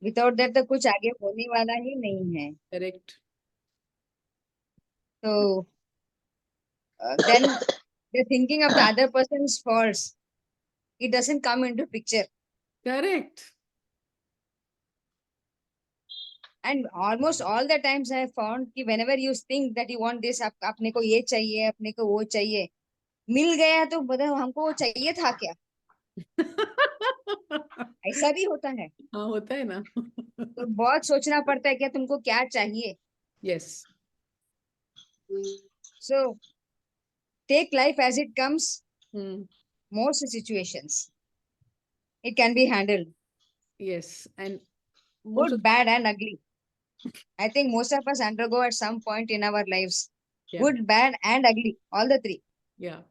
Without that तो कुछ आगे होने वाला ही नहीं है। करेक्ट। तो then the thinking of the other person's faults, it doesn't come into picture. Correct. And almost all the times I have found कि whenever you think that you want this, अपने को ये चाहिए, अपने को वो चाहिए, मिल गया तो बता हमको वो चाहिए था क्या। ऐसा भी होता है। हाँ, होता है ना। तो बहुत सोचना पड़ता है कि तुमको क्या चाहिए। Yes. So take life as it comes. Hmm. Most situations it can be handled, yes and most good, bad, and ugly. I think most of us undergo at some point in our lives, या good, bad, and ugly, all the three. या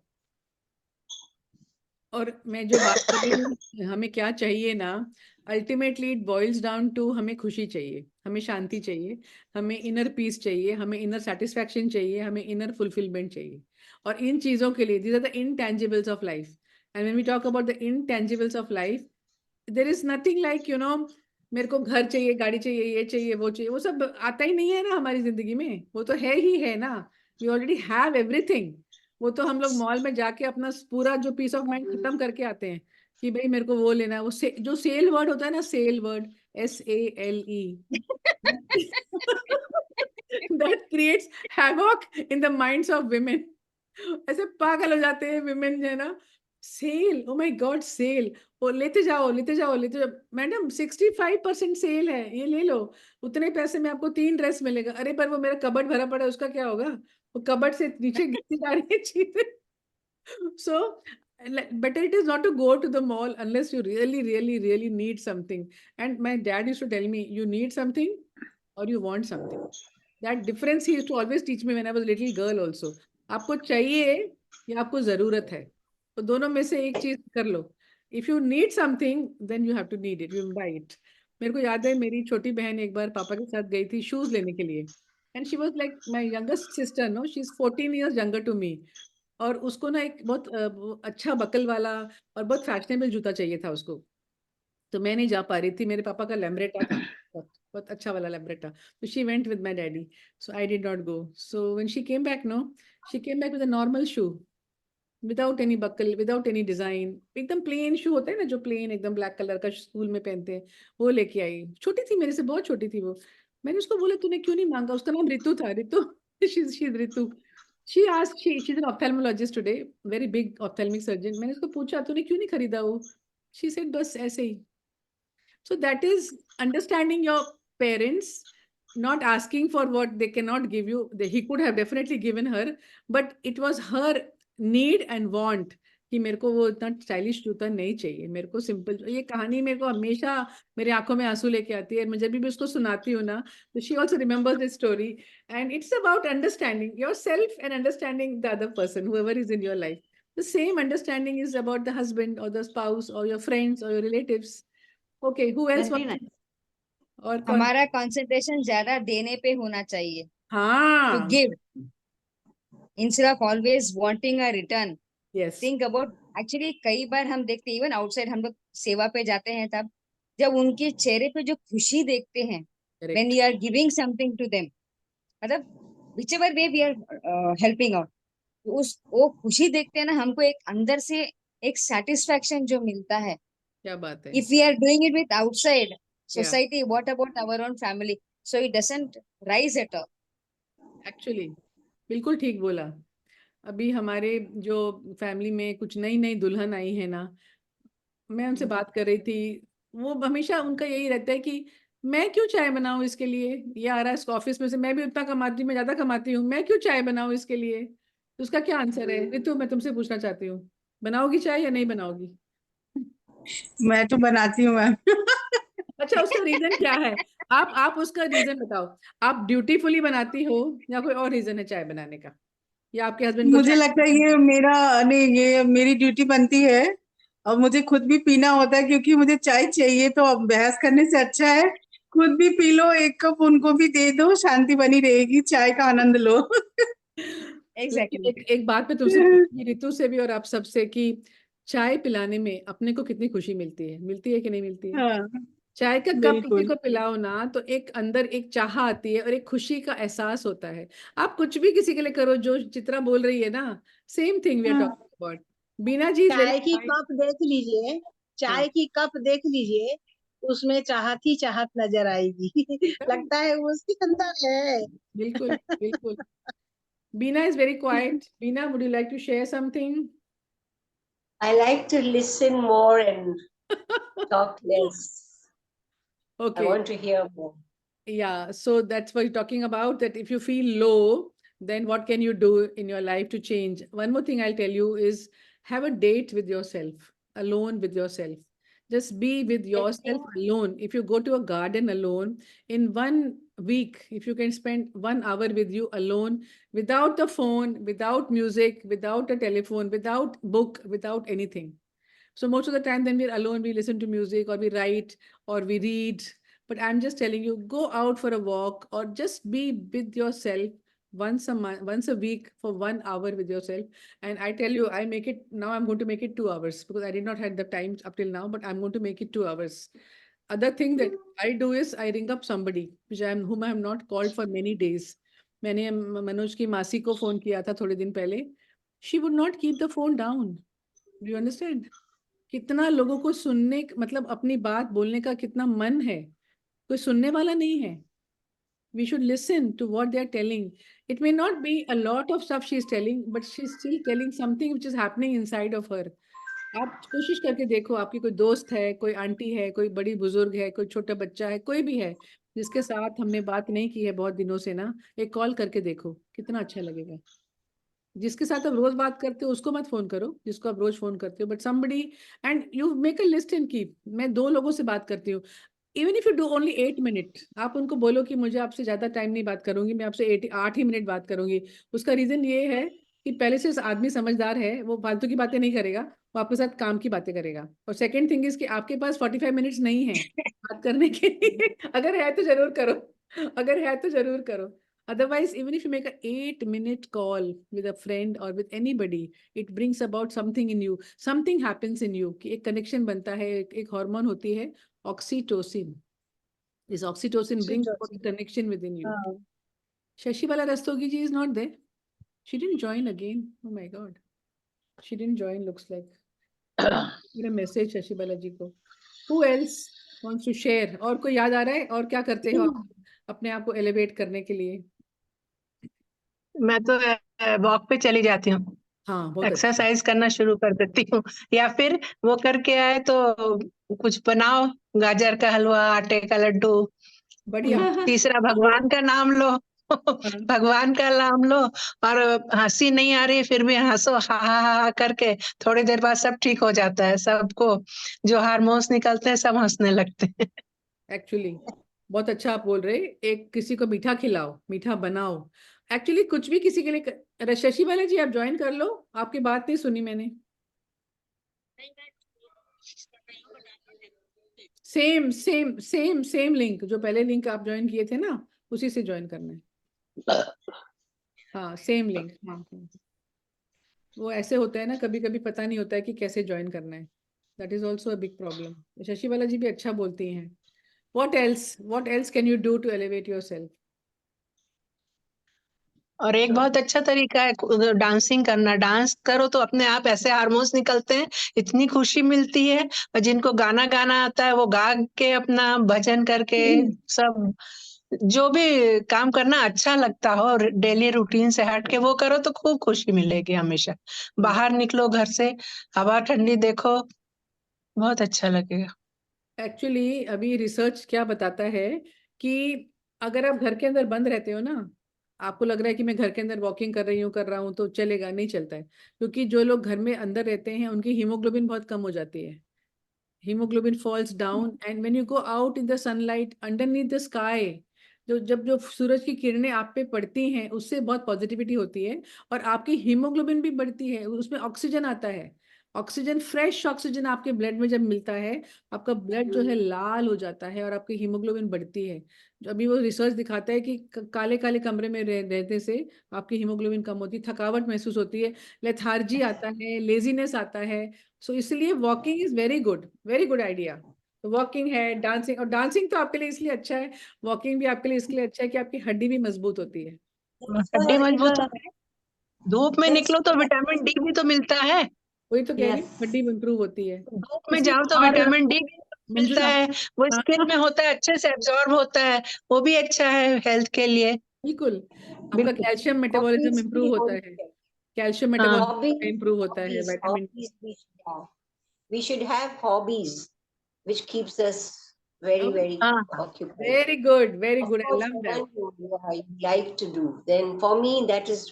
और मैं जो बात कर रही हूँ हमें क्या चाहिए ना, ultimately it boils down to हमें खुशी चाहिए, हमें शांति चाहिए, हमें इनर पीस चाहिए, हमें इनर सेटिस्फैक्शन चाहिए, हमें इनर फुलफिलमेंट चाहिए। और इन चीज़ों के लिए these are the intangibles of life. And when we talk about the intangibles of life, there is nothing like मेरे को घर चाहिए, गाड़ी चाहिए, ये चाहिए, वो चाहिए, वो सब आता ही नहीं है ना हमारी जिंदगी में। वो तो है ही है ना, वी ऑलरेडी हैव एवरीथिंग। वो तो हम लोग मॉल में जाके अपना पूरा जो पीस ऑफ माइंड खत्म करके आते हैं कि भाई मेरे को वो लेना है। वो जो सेल वर्ड होता है ना, sale word, SALE, that creates havoc in the minds of women. ऐसे पागल हो जाते हैं विमेन जो है ना, sale, oh my God sale, वो लेते जाओ लेते जाओ लेते जाओ, मैडम 65% सेल है, ये ले लो, उतने पैसे में आपको 3 ड्रेस मिलेगा। अरे पर वो मेरा कबर्ड भरा पड़ा है, उसका क्या होगा? वो कबर्ड से नीचे गिरती जा रही है चीजें। So, better it is not to go to the mall unless you really, really, really need something. And my dad used to tell me, you need something or you want something. That difference he used to always teach me when I was a little girl also. आपको चाहिए या आपको जरूरत है, तो दोनों में से एक चीज कर लो। If you need something then you have to need it, you buy it. मेरे को याद है मेरी छोटी बहन एक बार पापा के साथ गई थी शूज लेने के लिए, and she was like my youngest sister, no she is 14 years younger to me. और उसको ना एक बहुत वो अच्छा बकल वाला और बहुत फैशनेबल जूता चाहिए था उसको। तो मैं नहीं जा पा रही थी, मेरे पापा का लैम्ब्रेटा था, बहुत बहुत अच्छा वाला लैम्ब्रेटा। तो she went with my daddy, so I did not go. So when she came back, no, she came back with a normal shoe, without any buckle, without any design, एकदम plain shoe होता है ना, जो plane एकदम black colour का school में पहनते हैं, वो लेके आई। छोटी थी मेरे से, बहुत छोटी थी वो। मैंने उसको बोला तूने क्यों नहीं मांगा? उसका नाम रितु था, Ritu. She Ritu. She is an ophthalmologist today, very big ophthalmic surgeon. मैंने उसको पूछा तूने क्यों नहीं खरीदा वो? शी सेड बस ऐसे ही। So that is understanding your parents, not asking for what they cannot give you. He could have definitely given her, but it was her need and want कि मेरे को वो इतना स्टाइलिश जूता नहीं चाहिए, मेरे को सिंपल। ये कहानी मेरे को हमेशा मेरे आंखों में आंसू लेके आती है। मैं जब भी उसको सुनाती हूँ ना, तो she also remembers this story. And it's about understanding your self and understanding the other person, whoever is in your life. The same understanding is about the husband or the spouse or your friends or your relatives. Okay, who else Very wants nice. to? और कौन? हमारा concentration ज्यादा देने पे होना चाहिए, to हाँ। Give instead of always wanting a return. Yes. Think about, actually कई बार हम देखते हैं इवन आउटसाइड, हम लोग सेवा पे जाते हैं तब जब उनके चेहरे पे जो खुशी देखते हैं, when correct. You are giving something to them, मतलब whichever way we are helping out, उस वो खुशी देखते हैं ना, हमको एक अंदर से एक सेटिस्फेक्शन जो मिलता है। क्या बात है। If we are doing it with outside या society, what about our own family? So it doesn't rise at all. Actually बिल्कुल ठीक बोला। अभी हमारे जो फैमिली में कुछ नई नई दुल्हन आई है ना, मैं उनसे बात कर रही थी। वो हमेशा उनका यही रहता है कि मैं क्यों चाय बनाऊं इसके लिए, ये आ रहा है इसको ऑफिस में से, मैं भी उतना कमाती हूँ, मैं ज्यादा कमाती हूँ, मैं क्यों चाय बनाऊं इसके लिए? तो उसका क्या आंसर है रितु, मैं तुमसे पूछना चाहती हूँ, बनाओगी चाय या नहीं बनाओगी? मैं तो बनाती हूँ मैम। अच्छा, उसका रीजन क्या है? आप उसका रीजन बताओ। आप ड्यूटीफुली बनाती हो या कोई और रीजन है चाय बनाने का, या आपके हस्बैंड को मुझे चाय? लगता है ये मेरा, नहीं, ये मेरी ड्यूटी बनती है और मुझे खुद भी पीना होता है क्योंकि मुझे चाय चाहिए। तो अब बहस करने से अच्छा है खुद भी पी लो, एक कप उनको भी दे दो, शांति बनी रहेगी, चाय का आनंद लो। लेकिन Exactly. एक बात मैं तुमसे पूछूंगी, रितु से भी और आप सबसे, कि चाय पिलाने में अपने को कितनी खुशी मिलती है कि नहीं मिलती है? हाँ, चाय का कप किसी बिल्कुल को पिलाओ ना तो एक अंदर एक चाह आती है और एक खुशी का एहसास होता है। आप कुछ भी किसी के लिए करो, जो चित्रा बोल रही है ना, सेम थिंग वी आर हाँ talking about. Beena ji is very चाय की काइंड। कप देख लीजिए, हाँ, चाय की कप देख लीजिए, उसमें चाहत ही चाहत नजर आएगी। लगता है वो उसके अंदर है। बिल्कुल बिल्कुल। Beena is very quiet. Beena, would you like to share something? I like to listen more and talk less. I Okay. want to hear more. Yeah, so that's what you're talking about, that if you feel low, then what can you do in your life to change? One more thing I'll tell you is have a date with yourself, alone with yourself. Just be with I yourself think alone. If you go to a garden alone, in 1 week, if you can spend 1 hour with you alone, without the phone, without music, without a telephone, without book, without anything. So most of the time, then we're alone, we listen to music or we write or we read. But I'm just telling you, go out for a walk or just be with yourself once a month, once a week for 1 hour with yourself. And I tell you, I make it now. I'm going to make it 2 hours because I did not have the time up till now, but I'm going to make it 2 hours. Other thing that I do is I ring up somebody whom I have not called for many days. मैंने मनोज की मासी को phone किया था थोड़े दिन पहले. She would not keep the phone down. Do you understand? कितना लोगों को मतलब अपनी बात बोलने का कितना मन है, कोई सुनने वाला नहीं है. We should listen to what they are telling. It may not be a lot of stuff she is telling, but she's still telling something which is happening inside of her. आप कोशिश करके देखो, आपकी कोई दोस्त है, कोई आंटी है, कोई बड़ी बुजुर्ग है, कोई छोटा बच्चा है, कोई भी है जिसके साथ हमने बात नहीं की है बहुत दिनों से ना, एक कॉल करके देखो कितना अच्छा लगेगा. जिसके साथ आप रोज बात करते हो उसको मत फोन करो, जिसको आप रोज फोन करते हो, but somebody, and you make a list and keep. मैं 2 लोगों से बात करती हूँ. Even if you do only 8 minute, आप उनको बोलो कि मुझे आपसे ज्यादा टाइम नहीं बात करूंगी, मैं आपसे 8 ही मिनट बात करूंगी. उसका रीजन ये है कि पहले से आदमी समझदार है, वो फालतू की बातें नहीं करेगा, वो आपके साथ काम की बातें करेगा. और सेकंड थिंग इज कि आपके पास 45 मिनट्स नहीं है बात करने के लिए. अगर है तो जरूर करो, अगर है तो जरूर करो. Otherwise, even if you make an 8 minute call with a friend or with anybody, it brings about something in you. Something happens in you कि एक connection बनता है, एक hormone होती है oxytocin. This oxytocin brings about a connection within you. हाँ, Shashibala Rastogi ji is not there. She didn't join again. Oh my God. She didn't join, looks like. मेरा message Shashibala ji को. Who else wants to share? और कोई याद आ रहा है? और क्या करते हो आप अपने आप को elevate करने के लिए? मैं तो वॉक पे चली जाती हूँ, हाँ, बहुत अच्छा. एक्सरसाइज करना शुरू कर देती हूँ, या फिर वो करके आए तो कुछ बनाओ, गाजर का हलवा, आटे का लड्डू. बढ़िया. तीसरा भगवान का नाम लो. भगवान का नाम लो, और हंसी नहीं आ रही फिर भी हंसो, हा हा हा करके. थोड़ी देर बाद सब ठीक हो जाता है. सबको जो हार्मोन्स निकलते हैं सब हंसने लगते हैं. एक्चुअली बहुत अच्छा आप बोल रहे. एक किसी को मीठा खिलाओ, मीठा बनाओ. एक्चुअली कुछ भी किसी के लिए अरे शशि वाला जी आप ज्वाइन कर लो, आपकी बात नहीं सुनी मैंने. Same same same same link, जो पहले लिंक आप ज्वाइन किए थे ना, उसी से ज्वाइन करना है. हाँ, सेम लिंक. हाँ, वो ऐसे होता है ना, कभी कभी पता नहीं होता है कि कैसे ज्वाइन करना है. That is also a big problem. Shashi वाला जी भी अच्छा बोलती हैं. What else can you do to elevate yourself? और एक बहुत अच्छा तरीका है डांसिंग करना. डांस करो तो अपने आप ऐसे हार्मोन्स निकलते हैं, इतनी खुशी मिलती है. और जिनको गाना गाना आता है वो गा के अपना भजन करके सब जो भी काम करना अच्छा लगता हो, डेली रूटीन से हट के वो करो तो खूब खुशी मिलेगी हमेशा. बाहर निकलो घर से, हवा ठंडी देखो, बहुत अच्छा लगेगा. एक्चुअली अभी रिसर्च क्या बताता है कि अगर आप घर के अंदर बंद रहते हो ना, आपको लग रहा है कि मैं घर के अंदर वॉकिंग कर रहा हूँ तो चलेगा, नहीं चलता है. क्योंकि जो लोग घर में अंदर रहते हैं उनकी हीमोग्लोबिन बहुत कम हो जाती है. Haemoglobin falls down, and when you go out in the sunlight underneath the sky, जो सूरज की किरणें आप पे पड़ती हैं उससे बहुत पॉजिटिविटी होती है और आपकी हीमोग्लोबिन भी बढ़ती है. उसमें ऑक्सीजन आता है, ऑक्सीजन, फ्रेश ऑक्सीजन आपके ब्लड में जब मिलता है, आपका ब्लड जो है लाल हो जाता है और आपकी हीमोग्लोबिन बढ़ती है. जो अभी वो रिसर्च दिखाता है कि काले काले कमरे में रहने से आपकी हीमोग्लोबिन कम होती है, थकावट महसूस होती है, लेथार्जी आता है, लेजीनेस आता है. सो इसलिए walking is very good idea. Walking है, डांसिंग, और डांसिंग तो आपके लिए इसलिए अच्छा है, वॉकिंग भी आपके लिए इसलिए अच्छा है कि आपकी हड्डी भी मजबूत होती है। हड्डी मजबूत होती है, धूप में That's निकलो तो विटामिन डी भी तो मिलता है, वही तो कह रही हूँ, Yes. हड्डी इम्प्रूव होती है। धूप में इसी जाओ तो और विटामिन डी मिलता मंजुला, है, वो हाँ, स्किन में होता है, अच्छे से एब्जॉर्ब होता है, वो भी अच्छा है हेल्थ के लिए। बिल्कुल आपका बिल्कुल। कैल्शियम मेटाबॉलिज्म hobbies इम्प्रूव भी होता होनी है, चाहिए। कैल्शियम हाँ मेटाबॉलिज्म इम्प्रूव होता है, vitamin Hobbies we should have. We should have hobbies which keeps us very, very हाँ occupied. Very Of good, I course, love the that. one you like to do, then for me that is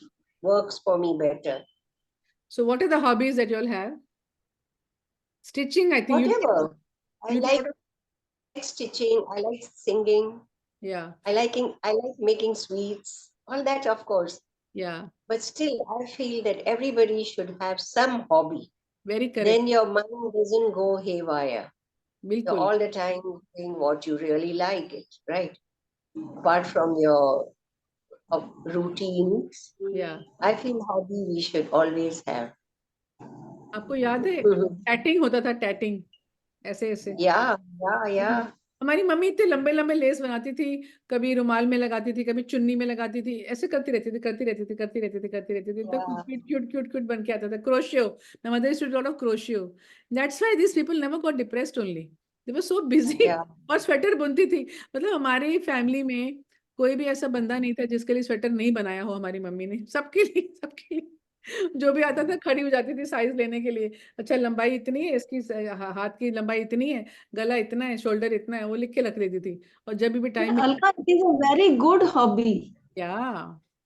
works for me better. So what are the hobbies that you all have? Stitching, I think Whatever. I you like stitching, I like singing, yeah, I like making sweets, all that of course. yeah, But still, I feel that everybody should have some hobby. very correct, Then your mind doesn't go haywire. You're बिल्कुल। all the time doing what you really like it, right? Apart from your routines, Yeah, I feel hobby we should always have. आपको याद है tatting होता था, tatting ऐसे ऐसे। Yeah. हमारी mummy इतने लंबे लंबे लेस बनाती थी, कभी रुमाल में लगाती थी, कभी चुन्नी में लगाती थी, ऐसे करती रहती थी, तो Yeah. क्यूट बन के आता था। Crochet, my mother used to do a lot of crochet. That's why these people never got depressed only. They were so busy. Yeah. और स्वेटर बुनती थी, मतलब हमारी फैमिली में कोई भी ऐसा बंदा नहीं था जिसके लिए स्वेटर नहीं बनाया हो हमारी मम्मी ने, सबके लिए जो भी आता था खड़ी हो जाती थी साइज लेने के लिए। अच्छा लंबाई इतनी है इसकी, हाथ की लंबाई इतनी है, गला इतना है, शोल्डर इतना है, वो लिख के रख देती थी। और जब भी time, Alka, it is a very good hobby, या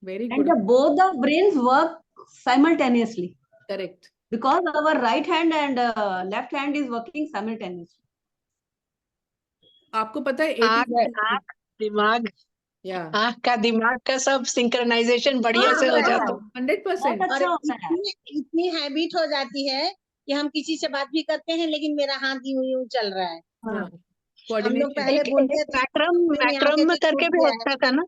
very and good, both the brains work simultaneously correct. because our right hand and left hand is working simultaneously. आपको पता है आँख दिमाग, या आँख का दिमाग का सब सिंक्रोनाइजेशन बढ़िया से हो हाँ, जाता है। 100%। बहुत और अच्छा होता है। इतनी हैबिट हो जाती है कि हम किसी से बात भी करते हैं लेकिन मेरा हाथ यूं यूं चल रहा है। हाँ, हम लोग कोऑर्डिनेशन, पहले एक बोलते थे मैक्रम में करके भी अच्छा था ना,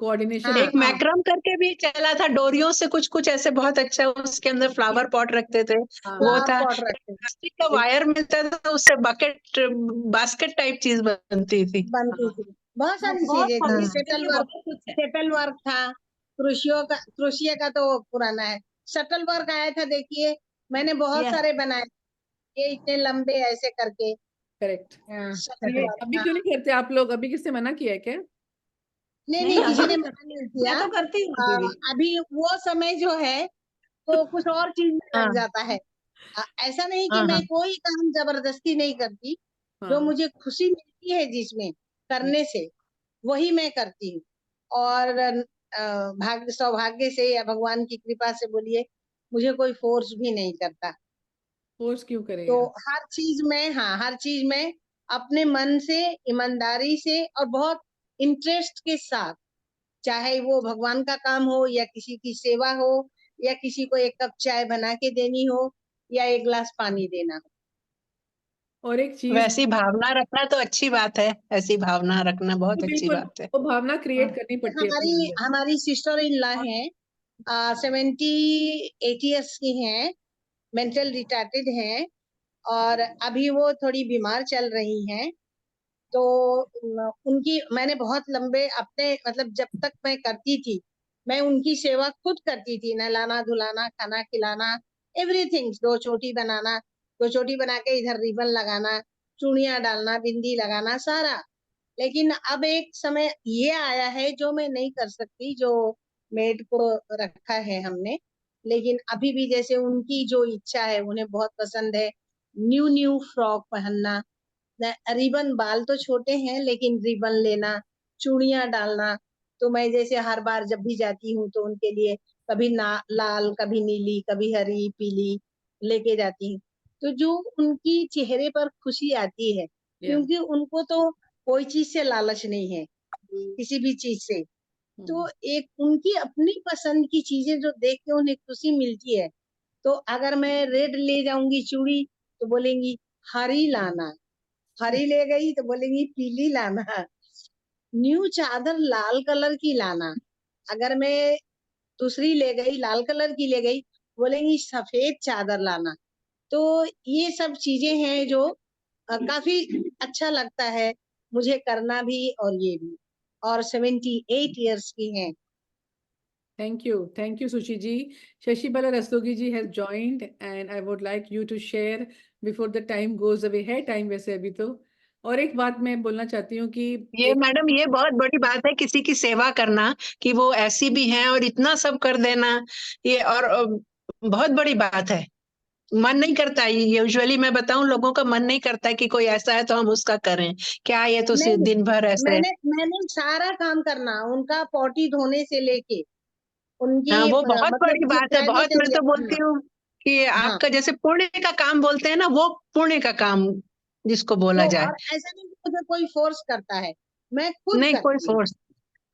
कोऑर्डिनेशन हाँ, एक मैक्रम करके भी चला था, डोरियों से कुछ ऐसे बहुत अच्छा, उसके अंदर फ्लावर पॉट रखते थे, हाँ, वो फ्लावर था। पॉट रखते हैं, प्लास्टिक का वायर मिलता था, उससे बकेट बास्केट टाइप चीज बनती थी। बनती थी, बहुत सारी बहुत चीजें थी। देखिए, बहुत कुछ है। शटल वर्क था, क्रोशिया का तो पुराना है। शटल वर्क आया था, देखिए मैंने बहुत Yes. सारे बनाए, ये इतने लंबे ऐसे करके। करेक्ट। शटल वर्क, अभी क्यों नहीं करते आप लोग? अभी किसने मना किया है क्या? नहीं किसी अभी ने मना नहीं किया। मैं तो करती हूँ अभी भी। अभी वो समय जो है तो कुछ और चीज में हाँ लग जाता है। ऐसा नहीं कि हाँ मैं हाँ कोई काम जबरदस्ती नहीं करती, जो हाँ, मुझे खुशी मिलती है जिसमें करने से वही मैं करती हूँ। और भाग्य सौभाग्य से या भगवान की कृपा से बोलिए, मुझे कोई फोर्स भी नहीं करता। फोर्स क्यों तो करेगा? हर चीज में अपने मन से, ईमानदारी से और बहुत इंटरेस्ट के साथ, चाहे वो भगवान का काम हो या किसी की सेवा हो या किसी को एक कप चाय बना के देनी हो या एक गिलास पानी देना हो। और एक चीज, वैसी भावना रखना तो अच्छी बात है, ऐसी भावना रखना बहुत अच्छी बिल्कुल बात है। वो भावना क्रिएट करनी पड़ती है अपने हमारी अंदर। हमारी सिस्टर इन लॉ है, 78 ईयर्स की हैं, मेंटल रिटार्टेड हैं और अभी वो थोड़ी बीमार चल रही हैं। तो उनकी मैंने बहुत लंबे अपने मतलब जब तक मैं करती थी, मैं उनकी सेवा खुद करती थी, नहलाना धुलाना, खाना खिलाना, एवरीथिंग। 2 चोटी बनाना, 2 चोटी बना के इधर रिबन लगाना, चूड़ियां डालना, बिंदी लगाना, सारा। लेकिन अब एक समय ये आया है जो मैं नहीं कर सकती, जो मेड को रखा है हमने। लेकिन अभी भी जैसे उनकी जो इच्छा है, उन्हें बहुत पसंद है न्यू फ्रॉक पहनना, रिबन, बाल तो छोटे हैं लेकिन रिबन लेना, चूड़ियां डालना। तो मैं जैसे हर बार जब भी जाती हूँ तो उनके लिए कभी लाल, कभी नीली, कभी हरी, पीली लेके जाती हूँ। तो जो उनकी चेहरे पर खुशी आती है, क्योंकि उनको तो कोई चीज से लालच नहीं है, किसी भी चीज से। तो एक उनकी अपनी पसंद की चीजें जो देख के उन्हें खुशी मिलती है। तो अगर मैं रेड ले जाऊंगी चूड़ी तो बोलेंगी हरी लाना, हरी ले गई तो बोलेंगी पीली लाना, न्यू चादर लाल कलर की लाना। अगर मैं दूसरी ले गई, लाल कलर की ले गई, बोलेंगी सफेद चादर लाना। तो ये सब चीजें हैं जो काफी अच्छा लगता है मुझे करना भी और ये भी। और 78 इयर्स की हैं। Thank you, Sushi ji. Shashibala Rastogi ji has joined, and I would like you to share before the time goes away. है time वैसे अभी तो। और एक बात मैं बोलना चाहती हूँ कि ये मैडम ये बहुत बड़ी बात है किसी की सेवा करना, कि वो ऐसी भी हैं और इतना सब कर देना, ये और बहुत बड़ी बात है। मन नहीं करता, यूजुअली मैं बताऊं लोगों का मन नहीं करता है कि कोई ऐसा है तो हम उसका करें, क्या ये तो नहीं, दिन भर ऐसे। मैंने सारा काम करना, उनका पॉटी धोने से लेके उनकी हाँ वो बहुत मतलब बड़ी ये बात है, बहुत। प्राइवेट मैं एरिया। तो बोलती हूँ कि हाँ, आपका जैसे पुण्य का काम बोलते हैं ना, वो पुण्य का काम जिसको बोला तो जाए। और ऐसा नहीं कि मुझे कोई फोर्स करता है, मैं खुद नहीं कोई करती हूँ। फोर्स,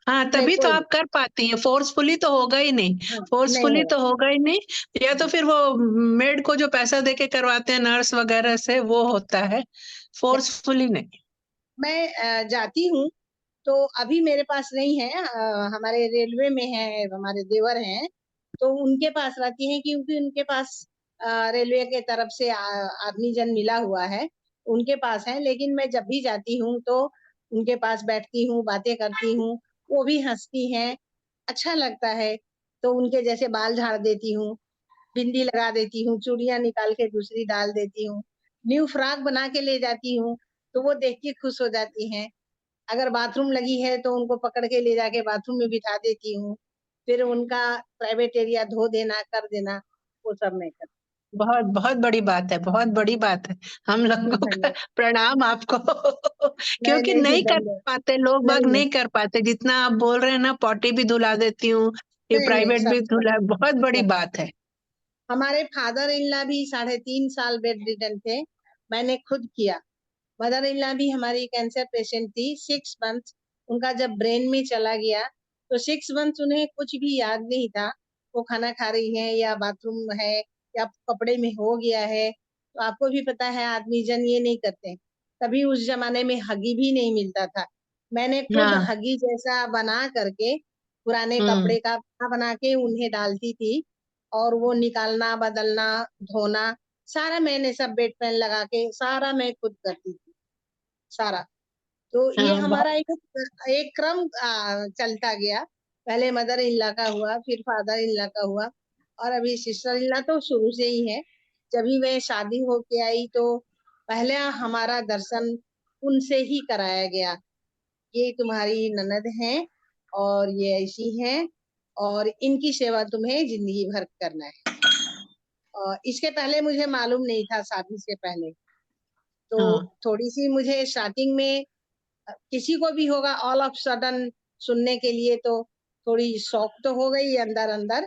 हाँ नहीं तभी तो कोई आप कर पाती हैं, फोर्सफुली तो होगा ही नहीं। हाँ, नहीं फोर्सफुली होगा। तो होगा ही नहीं, या तो फिर वो मेड को जो पैसा देके करवाते हैं नर्स वगैरह से, वो होता है, फोर्सफुली नहीं। मैं जाती हूँ तो अभी मेरे पास नहीं है, हमारे रेलवे में है, हमारे देवर हैं, तो उनके पास रहती हैं क्योंकि उनके पास रेलवे के तरफ से आदमी जन मिला हुआ है, उनके पास है। लेकिन मैं जब भी जाती हूँ तो उनके पास बैठती हूँ, बातें करती हूँ, वो भी हंसती हैं, अच्छा लगता है। तो उनके जैसे बाल झाड़ देती हूँ, बिंदी लगा देती हूँ, चूड़ियां निकाल के दूसरी डाल देती हूँ, न्यू फ्रॉक बना के ले जाती हूँ, तो वो देख के खुश हो जाती हैं। अगर बाथरूम लगी है तो उनको पकड़ के ले जाके बाथरूम में बिठा देती हूँ, फिर उनका प्राइवेट एरिया धो देना, कर देना, वो सब मैं करती बहुत बहुत बड़ी बात है, बहुत बड़ी बात है। हम हूँ। लोगों का धन्यवाद। प्रणाम आपको नहीं क्योंकि नहीं जी, नहीं कर धन्यवाद। पाते लोग बाग, नहीं नहीं नहीं कर पाते जितना आप बोल रहे हैं ना। पॉटी भी धुला देती हूँ, ये नहीं नहीं, प्राइवेट भी सब सब धुला, बहुत बड़ी सब। बात है। हमारे फादर इन लॉ भी 3.5 साल बेड रिडन थे, मैंने खुद किया। मदर इन लॉ भी हमारी कैंसर पेशेंट थी, 6 मंथ उनका जब ब्रेन में चला गया तो 6 मंथ उन्हें कुछ भी याद नहीं था, वो खाना खा रही है या बाथरूम है या कपड़े में हो गया है। तो आपको भी पता है आदमी जन ये नहीं करते, तभी उस जमाने में हगी भी नहीं मिलता था। मैंने खुद हाँ। हगी जैसा बना करके पुराने हम्म। कपड़े का बना के उन्हें डालती थी, और वो निकालना, बदलना, धोना, सारा मैंने सब बेड पैन लगा के सारा मैं खुद करती थी, सारा। तो ये हाँ हमारा बहुत। एक क्रम चलता गया। पहले मदर इन लॉ का हुआ, फिर फादर इन लॉ का हुआ, और अभी सिस्टर इन लॉ तो शुरू से ही है। जब भी मैं शादी होके आई तो पहले हमारा दर्शन उनसे ही कराया गया, ये तुम्हारी ननद हैं और ये ऐसी हैं, और इनकी सेवा तुम्हें जिंदगी भर करना है। और इसके पहले मुझे मालूम नहीं था, शादी से पहले तो हाँ थोड़ी सी मुझे स्टार्टिंग में, किसी को भी होगा ऑल ऑफ सडन सुनने के लिए, तो थोड़ी शौक तो हो गई अंदर अंदर।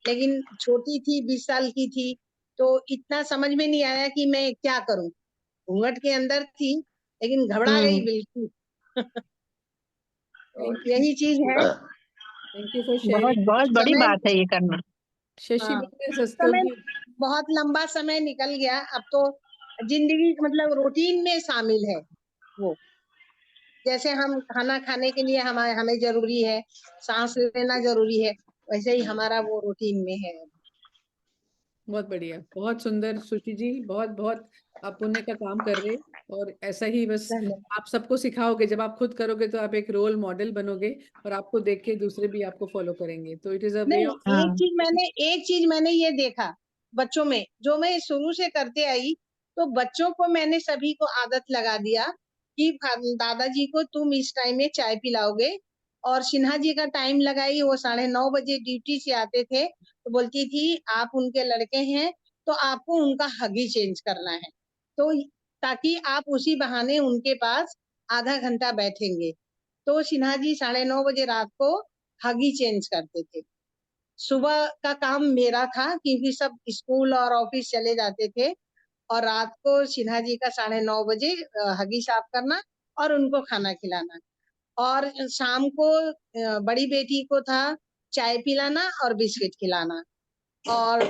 लेकिन छोटी थी, 20 साल की थी, तो इतना समझ में नहीं आया कि मैं क्या करूं। घूंघट के अंदर थी लेकिन घबरा गई हम्म। बिल्कुल। तो थैंक यही चीज है। यू फॉर बहुत शेयरिंग। बहुत बड़ी समय बात है ये करना। हाँ, शशिबला समय रस्तोगी। बहुत लंबा समय निकल गया, अब तो जिंदगी मतलब रूटीन में शामिल है वो। जैसे हम खाना खाने के लिए हमें हमें जरूरी है, सांस लेना जरूरी है, वैसे ही हमारा वो रूटीन में है। बहुत बढ़िया, बहुत सुंदर सुची जी, बहुत बहुत आप पुण्य का काम कर रहे हैं। और ऐसा ही बस धन्यवाद। आप सबको सिखाओगे, जब आप खुद करोगे तो आप एक रोल मॉडल बनोगे, और आपको देख के दूसरे भी आपको फॉलो करेंगे, तो it is a way of. नहीं, हाँ एक चीज मैंने ये देखा बच्चों में, जो मैं शुरू से करते आई, तो बच्चों को मैंने सभी को आदत लगा दिया कि दादाजी को तुम इस टाइम में चाय पिलाओगे। और सिन्हा जी का टाइम लगाई, वो 9:30 ड्यूटी से आते थे, तो बोलती थी आप उनके लड़के हैं तो आपको उनका हगी चेंज करना है, तो ताकि आप उसी बहाने उनके पास आधा घंटा बैठेंगे। तो सिन्हा जी 9:30 रात को हगी चेंज करते थे। सुबह का काम मेरा था क्योंकि सब स्कूल और ऑफिस चले जाते थे, और रात को सिन्हा जी का 9:30 हगी साफ करना और उनको खाना खिलाना। और शाम को बड़ी बेटी को था चाय पिलाना और बिस्किट खिलाना। और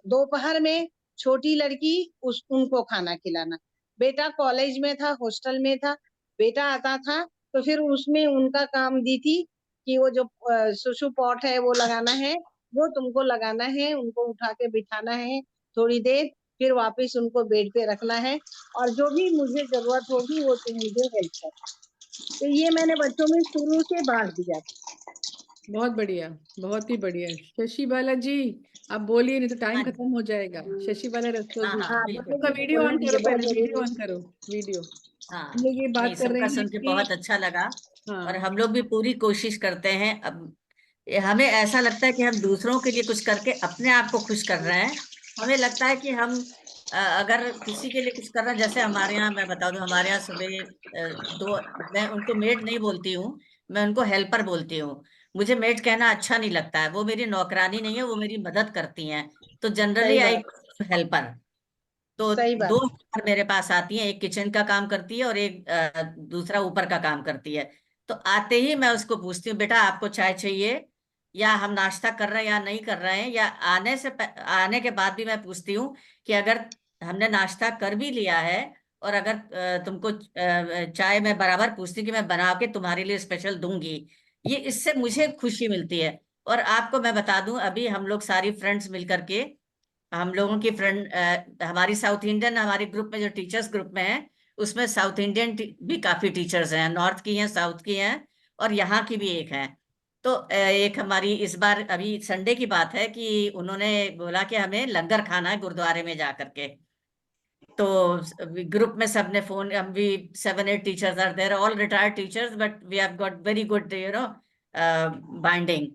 दोपहर में छोटी लड़की उनको खाना खिलाना। बेटा कॉलेज में था, हॉस्टल में था, बेटा आता था तो फिर उसमें उनका काम दी थी कि वो जो सुसु पॉट है वो लगाना है, वो तुमको लगाना है, उनको उठा के बिठाना है थोड़ी देर, फिर वापस उनको बेड पे रखना है, और जो भी मुझे जरूरत होगी वो तुम मुझे हेल्प कर। तो ये मैंने बच्चों में शुरू से बांट दिया। बहुत बढ़िया, बहुत ही बढ़िया। शशि बाला जी, आप बोलिए, नहीं तो टाइम हाँ खत्म हो जाएगा। शशि बाला रस्तोगी, हाँ हाँ, बिल्कुल। आपका वीडियो ऑन बोलना करो, बहुत पहले जरूरी वीडियो है। ऑन करो, वीडियो। हाँ हम लोग ये नहीं, बात कर रहे सबका हैं सुन के कि बहुत अच्छा लगा। और हाँ, हम लोग भी पूरी कोशिश करते हैं। अब हमें ऐसा लगता है कि हम दूसरों के लिए कुछ करके अपने आप को खुश कर रहे हैं। हमें लगता है कि हम अगर किसी के लिए कुछ कर रहे हैं, जैसे हमारे यहाँ मैं बता दूं, हमारे यहाँ सुबह दो, मैं उनको मेड नहीं बोलती हूँ, मैं उनको हेल्पर बोलती हूँ। मुझे मेड कहना अच्छा नहीं लगता है, वो मेरी नौकरानी नहीं है, वो मेरी मदद करती हैं। तो जनरली सही आई बात, हेल्पर। तो सही बात। दो हेल्पर मेरे पास आती हैं, एक किचन का काम करती है और एक दूसरा ऊपर का काम करती है। तो आते ही मैं उसको पूछती हूँ, बेटा आपको चाय चाहिए, या हम नाश्ता कर रहे हैं या नहीं कर रहे हैं, या आने के बाद भी मैं पूछती हूँ कि अगर हमने नाश्ता कर भी लिया है, और अगर तुमको चाय मैं बराबर पूछती हूँ कि मैं बना के तुम्हारे लिए स्पेशल दूंगी। ये इससे मुझे खुशी मिलती है। और आपको मैं बता दूं, अभी हम लोग सारी फ्रेंड्स मिलकर के, हम लोगों की फ्रेंड, हमारी साउथ इंडियन, हमारे ग्रुप में जो टीचर्स ग्रुप में है, उसमें साउथ इंडियन भी काफी टीचर्स हैं, नॉर्थ की हैं, साउथ की हैं, और यहाँ की भी एक हैं। तो एक हमारी इस बार अभी संडे की बात है कि उन्होंने बोला कि हमें लंगर खाना है गुरुद्वारे में जा करके। तो ग्रुप में सबने फोन, हम भी 7-8 teachers are there, all retired teachers, but we have got very good binding.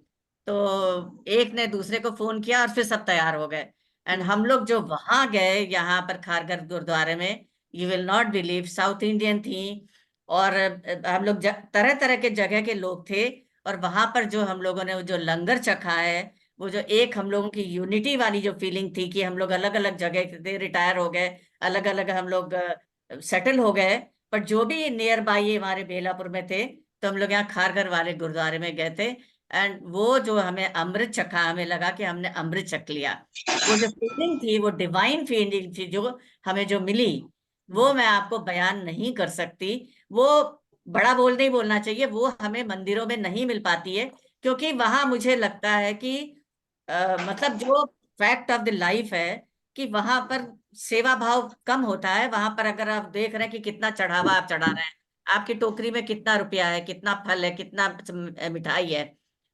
तो एक ने दूसरे को फोन किया और फिर सब तैयार हो गए। एंड हम लोग जो वहां गए, यहाँ पर खारघर गुरुद्वारे में, you will not believe, south Indian थी, और हम लोग तरह तरह के जगह के लोग थे। और वहां पर जो हम लोगों ने जो लंगर चखा है, वो जो एक हम लोगों की यूनिटी वाली जो फीलिंग थी कि हम लोग अलग अलग जगह से रिटायर हो गए, अलग अलग हम लोग सेटल हो गए, पर जो भी नियर बाई हमारे बेलापुर में थे, तो हम लोग यहाँ खारघर वाले गुरुद्वारे में गए थे। एंड वो जो हमें अमृत चखा, हमें लगा कि हमने अमृत चख लिया। वो जो फीलिंग थी, वो डिवाइन फीलिंग थी जो हमें जो मिली, वो मैं आपको बयान नहीं कर सकती। वो बड़ा बोल नहीं बोलना चाहिए, वो हमें मंदिरों में नहीं मिल पाती है। क्योंकि वहां मुझे लगता है कि मतलब जो फैक्ट ऑफ द लाइफ है, कि वहां पर सेवा भाव कम होता है। वहां पर अगर आप देख रहे हैं कि कितना चढ़ावा आप चढ़ा रहे हैं, आपकी टोकरी में कितना रुपया है, कितना फल है, कितना मिठाई है,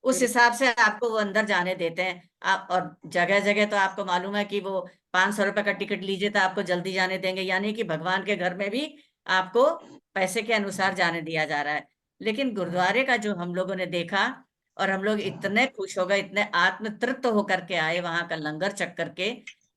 उस हिसाब से आपको वो अंदर जाने देते हैं। आप, और जगह जगह तो आपको मालूम है कि वो 500 रुपए का टिकट लीजिए तो आपको जल्दी जाने देंगे, यानी कि भगवान के घर में भी आपको पैसे के अनुसार जाने दिया जा रहा है। लेकिन गुरुद्वारे का जो हम लोगों ने देखा, और हम लोग इतने खुश हो गए, इतने आत्म तृप्त होकर के आए वहां का लंगर चख करके।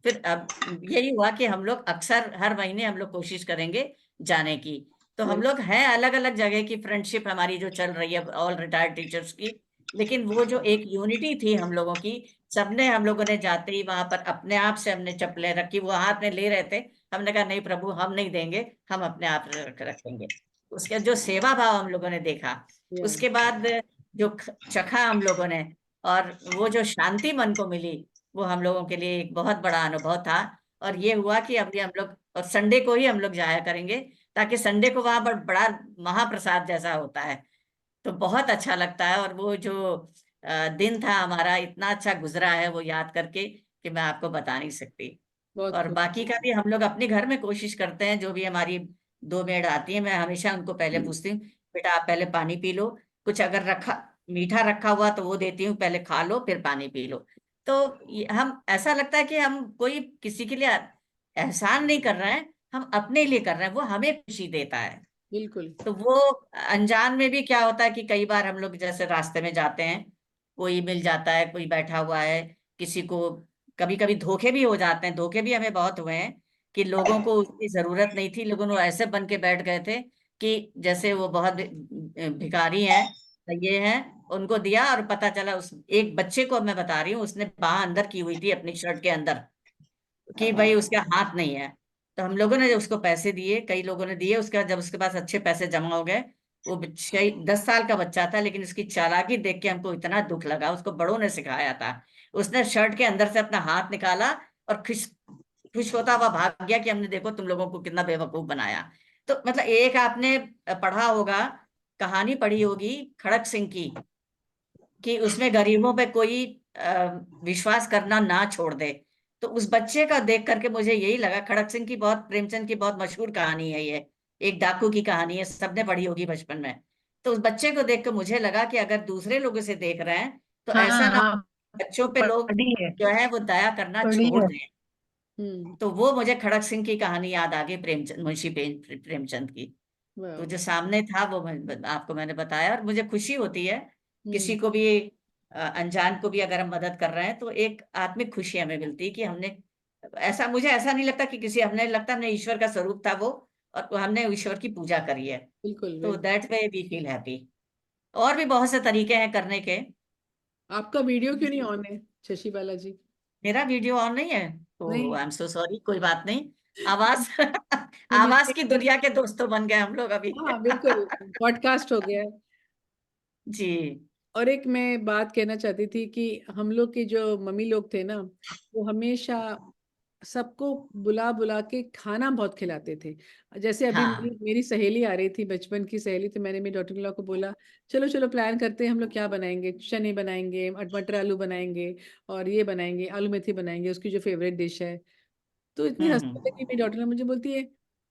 फिर अब यही हुआ कि हम लोग अक्सर हर महीने हम लोग कोशिश करेंगे जाने की। तो हम लोग हैं, अलग अलग जगह की फ्रेंडशिप हमारी जो चल रही है ऑल रिटायर्ड टीचर्स की, लेकिन वो जो एक यूनिटी थी हम लोगों की, सबने, हम लोगों ने जाते ही वहां पर अपने आप से हमने चप्पलें रखी, वो हाथ में ले रहे थे, हमने कहा नहीं प्रभु, हम नहीं देंगे, हम अपने आप रखेंगे। उसके जो सेवा भाव हम लोगों ने देखा, उसके बाद जो चखा हम लोगों ने, और वो जो शांति मन को मिली, वो हम लोगों के लिए एक बहुत बड़ा अनुभव था। और ये हुआ कि अभी हम लोग, और संडे को ही हम लोग जाया करेंगे, ताकि संडे को वहां पर बड़ा महाप्रसाद जैसा होता है, तो बहुत अच्छा लगता है। और वो जो दिन था हमारा, इतना अच्छा गुजरा है वो याद करके कि मैं आपको बता नहीं सकती। बहुत और खूब। बाकी का भी हम लोग अपने घर में कोशिश करते हैं, जो भी हमारी 2 मेड आती है, मैं हमेशा उनको पहले पूछती हूँ, बेटा आप पहले पानी पी लो, कुछ अगर मीठा रखा हुआ तो वो देती हूँ, पहले खा लो फिर पानी पी लो। तो हम, ऐसा लगता है कि हम कोई किसी के लिए एहसान नहीं कर रहे हैं, हम अपने लिए कर रहे हैं, वो हमें खुशी देता है। बिल्कुल। तो वो अनजान में भी क्या होता है कि कई बार हम लोग जैसे रास्ते में जाते हैं, कोई मिल जाता है, कोई बैठा हुआ है, किसी को, कभी कभी धोखे भी हो जाते हैं, धोखे भी हमें बहुत हुए हैं, कि लोगों को उसकी जरूरत नहीं थी, लोगों ने ऐसे बन के बैठ गए थे कि जैसे वो बहुत भिखारी हैं, ये हैं, उनको दिया, और पता चला उस एक बच्चे को मैं बता रही हूँ, उसने बाह अंदर की हुई थी अपनी शर्ट के अंदर, कि भाई उसका हाथ नहीं है। तो हम लोगों ने उसको पैसे दिए, कई लोगों ने दिए, उसके बाद जब उसके पास अच्छे पैसे जमा हो गए, वो 10 साल का बच्चा था, लेकिन उसकी चालाकी देख के हमको इतना दुख लगा, उसको बड़ों ने सिखाया था। उसने शर्ट के अंदर से अपना हाथ निकाला और खुश खुश होता हुआ भाग गया कि हमने देखो तुम लोगों को कितना बेवकूफ बनाया। तो मतलब एक आपने पढ़ा होगा, कहानी पढ़ी होगी खड़क सिंह की, कि उसमें गरीबों पे कोई विश्वास करना ना छोड़ दे। तो उस बच्चे का देख करके मुझे यही लगा, खड़क सिंह की बहुत, प्रेमचंद की बहुत मशहूर कहानी है ये, एक डाकू की कहानी है, सबने पढ़ी होगी बचपन में। तो उस बच्चे को देख कर मुझे लगा कि अगर दूसरे लोग इसे देख रहे हैं तो हाँ ऐसा ना हो हाँ, बच्चों पे लोग पढ़ी है, जो है वो दया करना पढ़ी छोड़ है। दें। तो वो मुझे खड़क सिंह की कहानी याद आ गई, प्रेमचंद, मुंशी प्रेमचंद की। तो वाह। जो सामने था वो आपको मैंने बताया, और मुझे खुशी होती है किसी को भी, अनजान को भी अगर हम मदद कर रहे हैं तो एक आत्मिक खुशी हमें मिलती है कि हमने ऐसा, मुझे ऐसा नहीं लगता कि किसी, हमने लगता हमने ईश्वर का स्वरूप था वो, और हमने ईश्वर की पूजा करी है। बिल्कुल तो बिल्कुल। That way we feel happy. और भी बहुत से तरीके हैं करने के। आपका वीडियो क्यों नहीं ऑन है शशि बालाजी? मेरा वीडियो ऑन नहीं है? तो नहीं। आई एम सो सॉरी, कोई बात नहीं। आवाज हम आवाज की इसके- दुनिया के दोस्तों बन गए हम लोग अभी। हाँ बिल्कुल, पॉडकास्ट हो गया है। जी। और एक मैं बात कहना चाहती थी कि हम लोग के जो मम्मी लोग थे ना, वो हमेशा सबको बुला बुला के खाना बहुत खिलाते थे। जैसे अभी हाँ। मेरी सहेली आ रही थी, बचपन की सहेली, तो मैंने मेरी डॉटर इन लॉ को बोला चलो चलो प्लान करते हैं, हम लोग क्या बनाएंगे, चने बनाएंगे, मटर आलू बनाएंगे, और ये बनाएंगे, आलू मेथी बनाएंगे, उसकी जो फेवरेट डिश है। तो इतनी हंसने हम्म। लगी मेरी डॉटर ने, मुझे बोलती है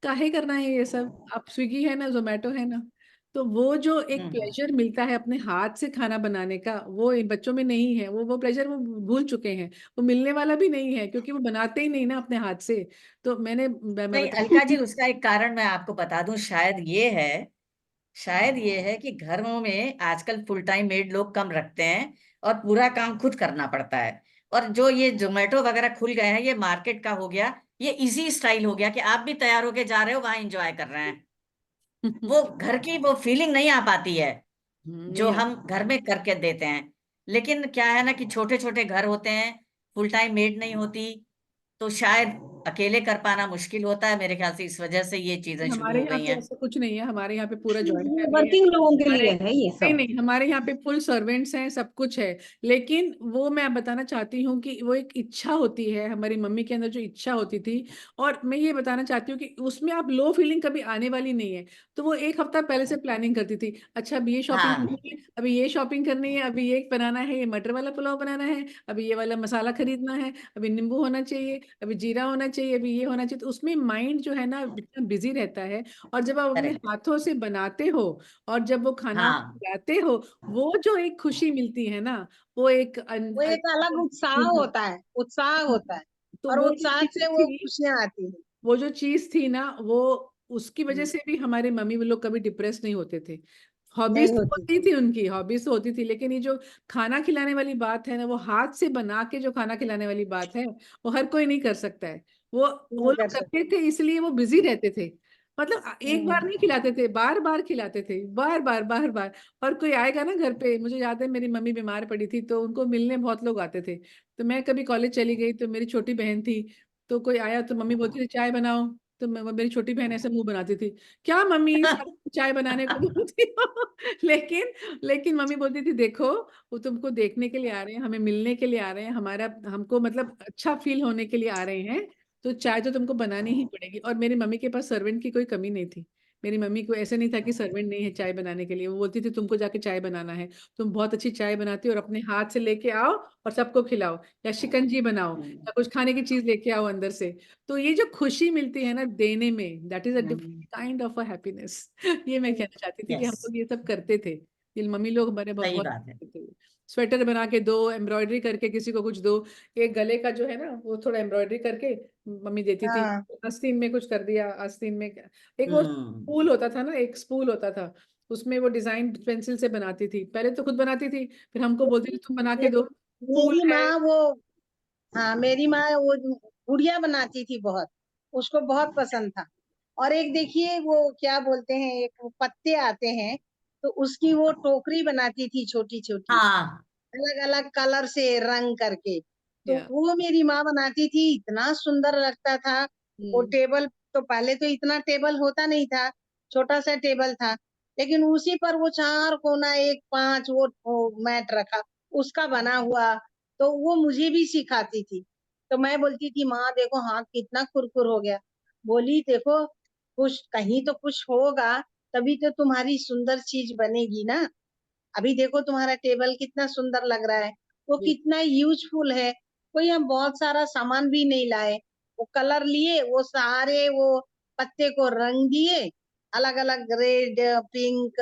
काहे करना है ये सब, आप स्विगी है ना, जोमेटो है ना। तो वो जो एक हम्म। प्लेजर मिलता है अपने हाथ से खाना बनाने का, वो इन बच्चों में नहीं है, वो प्लेजर वो भूल चुके हैं, वो मिलने वाला भी नहीं है, क्योंकि वो बनाते ही नहीं ना अपने हाथ से। तो मैं नहीं बता अलका जी, उसका एक कारण मैं आपको बता दूं, शायद ये है, शायद ये है कि घरों में आजकल फुल टाइम मेड लोग कम रखते हैं और पूरा काम खुद करना पड़ता है। और जो ये जोमेटो वगैरह खुल गए हैं, ये मार्केट का हो गया, ये इजी स्टाइल हो गया कि आप भी तैयार होके जा रहे हो, वहां एंजॉय कर रहे हैं। वो घर की वो फीलिंग नहीं आ पाती है जो नहीं हम घर में करके देते हैं। लेकिन क्या है ना कि छोटे छोटे घर होते हैं, फुल टाइम मेड नहीं होती, तो शायद अकेले कर पाना मुश्किल होता है, मेरे ख्याल से इस वजह से ये चीजें शुरू हमारे हो यहाँ गई पे हैं। ऐसा कुछ नहीं है, हमारे यहाँ पे पूरा जॉइंट ये फैमिली है। वर्किंग लोगों के हमारे लिए है ये नहीं सब। नहीं, हमारे यहाँ पे फुल सर्वेंट्स हैं, सब कुछ है। लेकिन वो मैं बताना चाहती हूँ कि वो एक इच्छा होती है, हमारी मम्मी के अंदर जो इच्छा होती थी। और मैं ये बताना चाहती हूँ कि उसमें आप लो फीलिंग कभी आने वाली नहीं है। तो वो एक हफ्ता पहले से प्लानिंग करती थी, अच्छा अभी ये शॉपिंग हाँ। करनी है, अभी ये शॉपिंग करनी है, अभी ये बनाना है, ये मटर वाला पुलाव बनाना है, अभी ये वाला मसाला खरीदना है, अभी नींबू होना चाहिए, अभी जीरा होना चाहिए, अभी ये होना चाहिए। तो उसमें माइंड जो है ना इतना बिजी रहता है। और जब आप अपने करेक्ट। हाथों से बनाते हो और जब वो खाना आप हाँ। खिलाते हो, वो जो एक खुशी मिलती है ना, वो एक वो एक अलग उत्साह होता है, उत्साह होता है, तो और वो जो उत्साह चीज से वो थी, खुशियां आती हैं। वो जो चीज थी ना, वो उसकी वजह से भी हमारे मम्मी वो लोग कभी डिप्रेस नहीं होते थे। हॉबीज नहीं तो होती होती थी। थी, उनकी हॉबीज तो होती थी, लेकिन ये जो खाना खिलाने वाली बात है ना, वो हाथ से बना के जो खाना खिलाने वाली बात है, वो हर कोई नहीं कर सकता है। वो नहीं कर लोग करते सकते। थे, इसलिए वो बिजी रहते थे। मतलब एक बार हम्म। नहीं खिलाते थे, बार बार खिलाते थे, बार बार बार बार। और कोई आएगा ना घर पे, मुझे याद है मेरी मम्मी बीमार पड़ी थी, तो उनको मिलने बहुत लोग आते थे। तो मैं कभी कॉलेज चली गई, तो मेरी छोटी बहन थी, तो कोई आया तो मम्मी बोलती थी चाय बनाओ। तो मेरी छोटी बहन ऐसे मुंह बनाती थी, क्या मम्मी सारा चाय बनाने को बोलती हो? लेकिन लेकिन मम्मी बोलती थी देखो, वो तुमको देखने के लिए आ रहे हैं, हमें मिलने के लिए आ रहे हैं, हमारा हमको मतलब अच्छा फील होने के लिए आ रहे हैं, तो चाय तो तुमको बनानी ही पड़ेगी। और मेरी मम्मी के पास सर्वेंट की कोई कमी नहीं थी। मेरी मम्मी को ऐसे नहीं था कि सर्वेंट नहीं है चाय बनाने के लिए, वो बोलती थी तुमको जाके चाय बनाना है, तुम बहुत अच्छी चाय बनाती हो, और अपने हाथ से लेके आओ और सबको खिलाओ, या शिकंजी बनाओ, या कुछ खाने की चीज लेके आओ अंदर से। तो ये जो खुशी मिलती है ना देने में, that is a different kind of a happiness. ये मैं कहना चाहती थी कि हम यस। लोग ये सब करते थे, ये मम्मी लोग हमारे बहुत सही बहुत बात है। करते थे। स्वेटर बना के दो, एम्ब्रॉयडरी करके किसी को कुछ दो, एक गले का जो है ना वो थोड़ा एम्ब्रॉयडरी करके मम्मी देती थी। हाँ। आस्तीन में कुछ कर दिया, आस्तीन में एक वो हम्म। स्पूल होता था ना, एक स्पूल होता था, उसमें वो डिजाइन पेंसिल से बनाती थी, पहले तो खुद बनाती थी, फिर हमको बोलती थी तुम बना के मे- दो। फूल मेरी है। माँ वो, हाँ मेरी माँ वो गुड़िया बनाती थी बहुत, उसको बहुत पसंद था। और एक देखिए वो क्या बोलते हैं, एक वो पत्ते आते हैं, तो उसकी वो टोकरी बनाती थी छोटी छोटी, हाँ। अलग अलग कलर से रंग करके। तो या वो मेरी माँ बनाती थी, इतना सुंदर लगता था। वो टेबल, तो पहले तो इतना टेबल होता नहीं था, छोटा सा टेबल था, लेकिन उसी पर वो चार कोना एक पांच वो मैट रखा, उसका बना हुआ। तो वो मुझे भी सिखाती थी। तो मैं बोलती थी माँ देखो हाथ कितना कुरकुर हो गया। बोली देखो, कुछ कहीं तो कुछ होगा, तभी तो तुम्हारी सुंदर चीज बनेगी ना। अभी देखो तुम्हारा टेबल कितना सुंदर लग रहा है, वो कितना यूजफुल है, कोई हम बहुत सारा सामान भी नहीं लाए, वो कलर लिए, वो सारे वो पत्ते को रंग दिए, अलग अलग रेड, पिंक,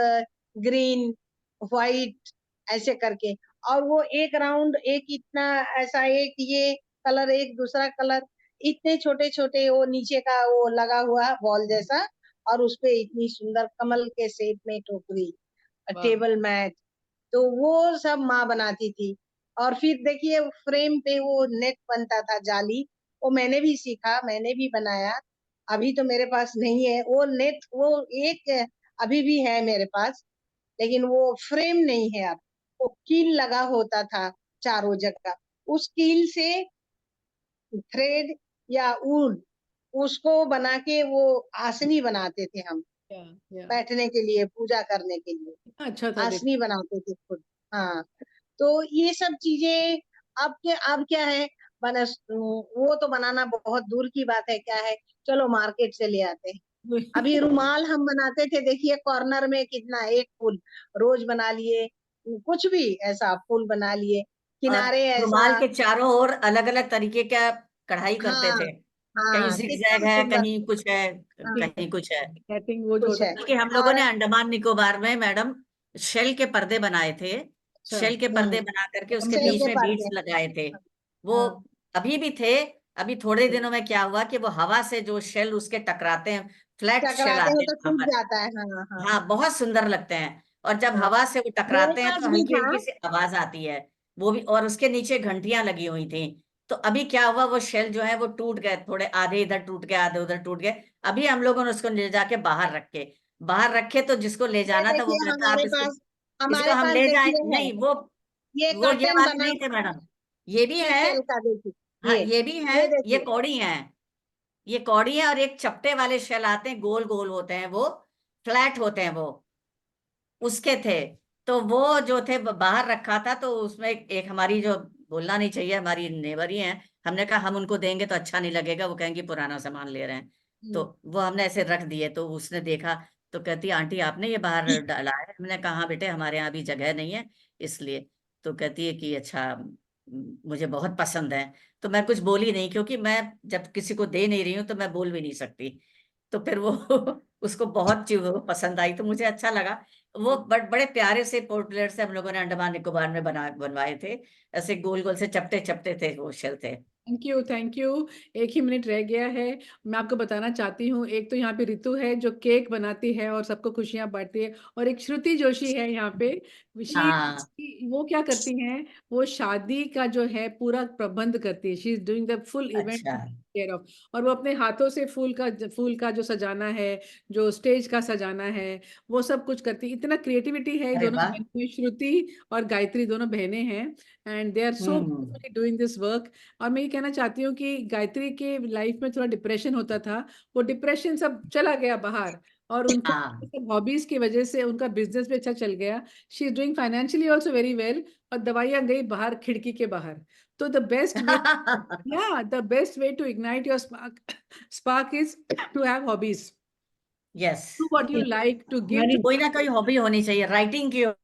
ग्रीन, व्हाइट, ऐसे करके, और वो एक राउंड, एक इतना ऐसा, एक ये कलर, एक दूसरा कलर, इतने छोटे छोटे वो नीचे का वो लगा हुआ बॉल जैसा, और उसपे इतनी सुंदर कमल के शेप में टोकरी, वाह। टेबल मैट, तो वो सब माँ बनाती थी। और फिर देखिए फ्रेम पे वो नेट बनता था, जाली, वो मैंने भी सीखा, मैंने भी बनाया। अभी तो मेरे पास नहीं है वो नेट, वो एक अभी भी है मेरे पास, लेकिन वो फ्रेम नहीं है अब। वो कील लगा होता था चारों जगह, उस कील से थ्रेड या ऊन, उसको बना के वो आसनी बनाते थे हम, या बैठने के लिए, पूजा करने के लिए कितना अच्छा था देख। आसनी बनाते थे खुद। हाँ, तो ये सब चीजें अब क्या है, वो तो बनाना बहुत दूर की बात है, क्या है, चलो मार्केट से ले आते हैं। अभी रुमाल हम बनाते थे, देखिए कॉर्नर में कितना, एक फूल रोज बना लिए, कुछ भी ऐसा फूल बना लिए, और किनारे ऐसा। रुमाल के चारों ओर अलग अलग तरीके का कढ़ाई करते हाँ थे, कहीं हाँ, जिगजैग कितना है, सुंदर। कहीं कुछ है, हाँ, कहीं कुछ है। सेटिंग वो जो कुछ होता है। था। कि हम लोगों और ने अंडमान निकोबार में मैडम शेल के पर्दे बनाए थे, अच्छा। शेल के पर्दे बना करके उसके शेल बीच के में बीड्स पर्दे। लगाए थे। वो हाँ अभी भी थे। अभी थोड़े दिनों में क्या हुआ कि वो हवा से जो शेल उसके टकराते हैं, फ्लैट शेल टकराते आते हैं हैं तो वहां टूट पर। जाता है। हाँ हाँ हाँ, बहुत सुंदर लगते हैं। और जब हाँ। हवा से वो मेरे टकराते हैं पास तो भी हल्की था। हल्की सी आवाज आती है। वो भी, और उसके नीचे घंटियां लगी हुई थी। तो अभी क्या हुआ, वो शेल जो है वो टूट गए, थोड़े आधे इधर टूट गए, आधे उधर टूट गए। अभी हम लोगों ने उसको ले जाके बाहर रखे, तो जिसको ले ये जाना था वो देखिए कहता आप इसको इसको हमारे हम पास ले जाए, देखिए है, नहीं वो ये ये कर्टन वाले बना नहीं थे हुआ मैडम। ये भी है है। शेल का, देखिए। हाँ, ये भी है। ये ये देखिए। कौड़ी है। ये कौड़ी है, और एक चपटे वाले शेल आते हैं, गोल गोल होते हैं वो, फ्लैट होते हैं वो, उसके थे। तो वो जो थे बाहर रखा था, तो उसमें एक हमारी, जो बोलना नहीं चाहिए, हमारी नेबर ही हैं, हमने कहा हम उनको देंगे तो अच्छा नहीं लगेगा, वो कहेंगे पुराना सामान ले रहे हैं। तो वो हमने ऐसे रख दिए, तो उसने देखा, तो कहती आंटी आपने ये बाहर डाला है? हमने कहा हाँ बेटे, हमारे यहाँ भी जगह नहीं है इसलिए। तो कहती है कि अच्छा, मुझे बहुत पसंद है। तो मैं कुछ बोली नहीं, क्योंकि मैं जब किसी को दे नहीं रही हूँ तो मैं बोल भी नहीं सकती। तो फिर वो उसको बहुत चीज वो पसंद आई, तो मुझे अच्छा लगा। वो बड़े प्यारे से पोर्टलेट से हम लोगों ने अंडमान निकोबार में बनवाए थे। ऐसे गोल गोल से चपटे चपटे थे, वो शेल थे। Thank you, thank you. एक ही मिनट रह गया है। मैं आपको बताना चाहती हूँ, एक तो यहाँ पे रितु है जो केक बनाती है और सबको खुशियां बांटती है, और एक श्रुति जोशी है यहाँ पे। हाँ, वो क्या करती हैं, वो शादी का जो है पूरा प्रबंध करती है। She is doing the full event अच्छा। Care of. और वो अपने हाथों से फूल का जो सजाना है, जो स्टेज का सजाना है, वो सब कुछ करती है। इतना क्रिएटिविटी है अरे दोनों वाह। बहनों में। श्रुति और गायत्री दोनों बहनें हैं, and they are so hmm. Doing this work. और मैं ये कहना चाहती हूँ कि गायत्री के लाइफ में थोड़ा डिप्रेशन होता था, वो डिप्रेशन सब चला गया बाहर, और उनको हाँ। हॉबीज की वजह से उनका बिजनेस भी अच्छा चल गया। She is doing financially also very well, और दवाइयाँ गई बाहर खिड़की के बाहर। तो the best way, yeah, the best way to ignite your spark is to have hobbies. Yes. Do what you like, to give to. कोई ना कोई हॉबी होनी चाहिए, राइटिंग की